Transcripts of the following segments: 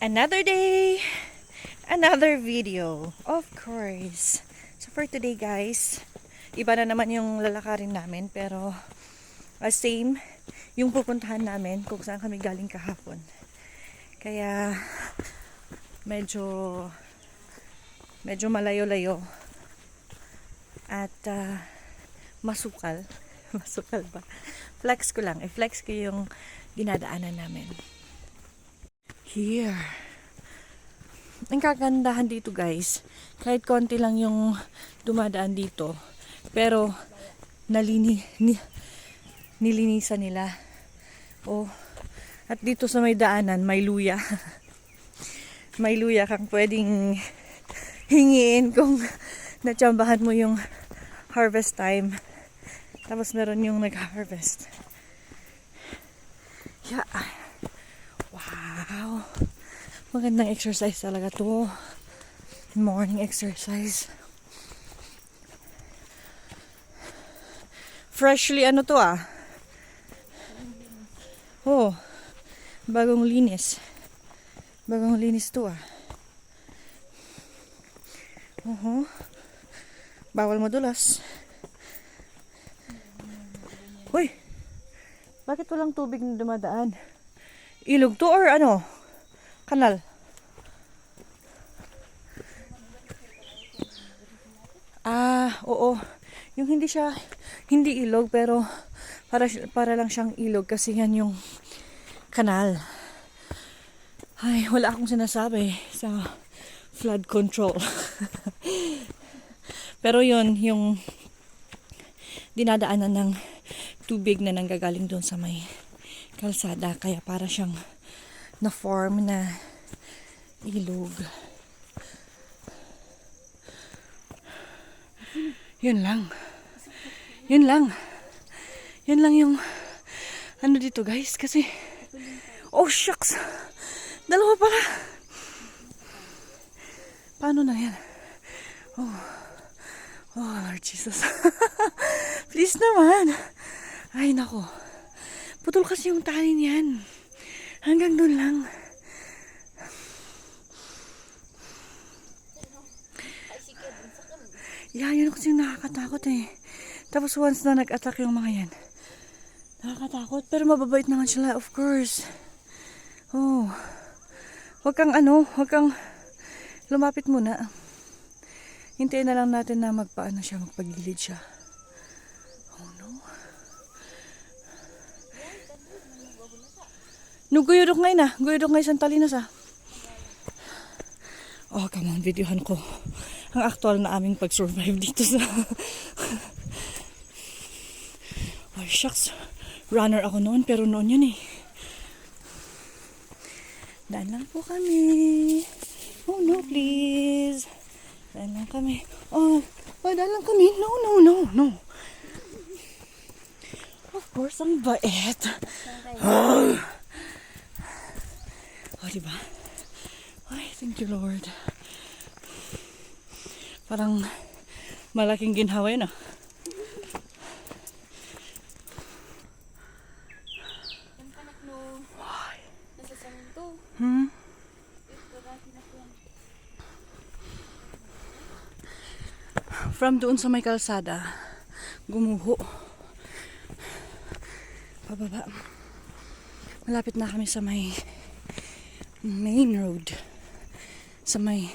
Another day, another video, of course. So for today guys, iba na naman yung lalakarin namin, pero same yung pupuntahan namin kung saan kami galing kahapon. Kaya medyo malayo-layo at masukal. Masukal ba? Flex ko lang. I-flex ko yung dinadaanan namin. Here. Ang kagandahan dito guys, kahit konti lang yung dumadaan dito, pero nilinisan nila. Oh, at dito sa may daanan, may luya. May luya kang pwedeng hingiin kung natsambahan mo yung harvest time. Tapos meron yung nag-harvest. Yeah. Wow. Magandang exercise talaga to. Morning exercise. Freshly ano to ah. Oh. Bagong linis. Bagong linis to ah. Bawal madulas. Hoy. Bakit walang tubig na dumadaan? Ilog to or ano? Kanal? Oo. Yung hindi ilog pero para lang siyang ilog kasi yan yung kanal. Ay, wala akong sinasabi sa flood control. Pero yun, yung dinadaanan ng tubig na nanggagaling doon sa may kalsada, kaya para siyang na-form na ilog. Yun lang. Yun lang yung ano dito guys, kasi oh shucks, dalawa pala. Paano na yan? Oh Lord Jesus. Please naman. Ay nako, putol kasi yung tali niyan. Hanggang doon lang. Yeah, yun kasi yung nakakatakot eh. Tapos once na nag-attack yung mga yan, nakakatakot. Pero mababait naman sila, of course. Oh. Huwag kang lumapit muna. Hintayin na lang natin na magpagilid siya. Oh no. Guyudok ngay na. Guyudok ngay santali na sa. Oh, come on, videohan ko ang actual na aming pag-survive dito sa oh shucks, runner ako noon, pero noon yun eh. Daan lang po kami. Oh no, please. Daan lang kami. Oh, daan lang kami. No. Of course, ang bait. Oh, diba? Ay, thank you Lord. Parang malaking ginhawa yun ah. From doon sa may kalsada, gumuho. Pababa. Malapit na kami sa may main road. Sa may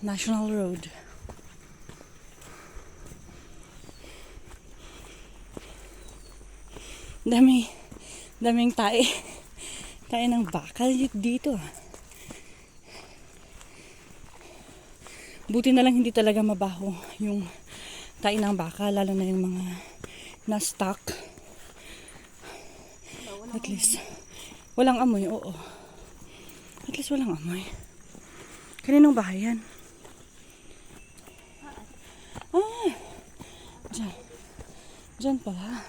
national road. Daming tae ng bakal dito. Buti na lang hindi talaga mabaho yung tae ng bakal, lalo na yung mga na-stuck. At least walang amoy, oo. At least walang amoy. Kaninong bahay yan? Diyan pala.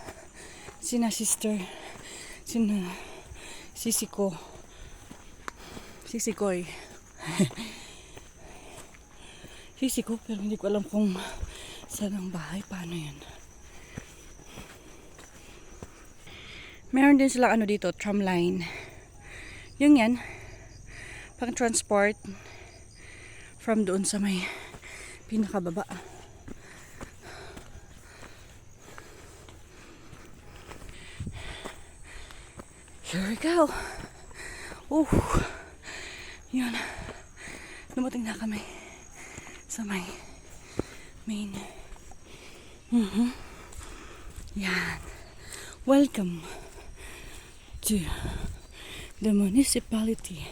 Sisikoy. Sisiko, pero hindi ko alam kung saan ang bahay. Paano yan? Meron din sila dito, tram line. Yung yan, pang transport from doon sa may pinakababa. Here we go. Oh, yun. Dumating na kami sa may main. Yan. Welcome to the municipality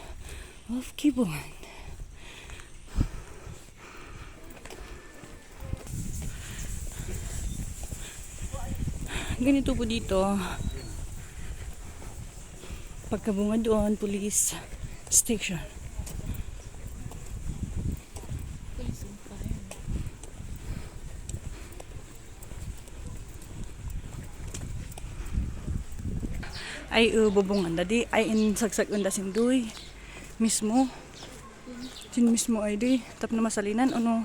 of Kibuan. Ganito po dito. Pagkabunga doon, police station. Ay bubungan dadi ay insagsak unda sinduy mismo sin mismo ay di tap na masalinan ano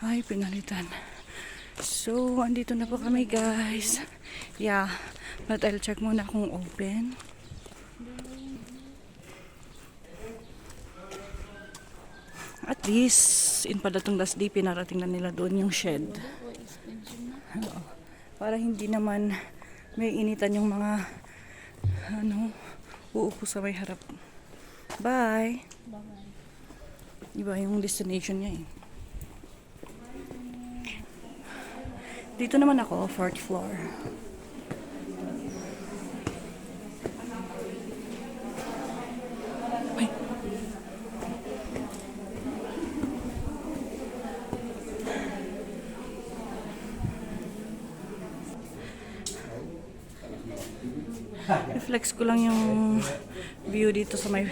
ay pinalitan. So andito na po kami guys. Yeah, but I'll check muna kung open. At least in padatong last day pinarating na nila doon yung shed. Para hindi naman may initan yung mga uupo sa may harap. Bye! Iba yung destination niya eh. Dito naman ako, 4th floor. Ay. I-flex ko lang yung view dito sa may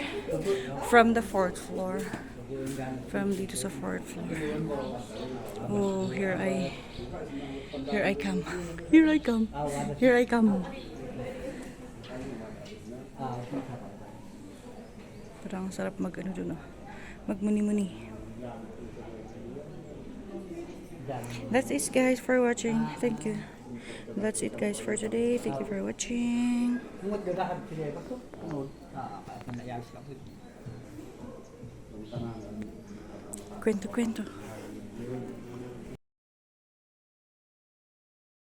from the 4th floor. From dito sa 4th floor. Oh, here I come. Here I come. Here I come. Parang sarap mag-ano dun ah. Magmuni-muni. That's it guys for watching. Thank you. That's it guys for today. Thank you for watching. Kwento-kwento.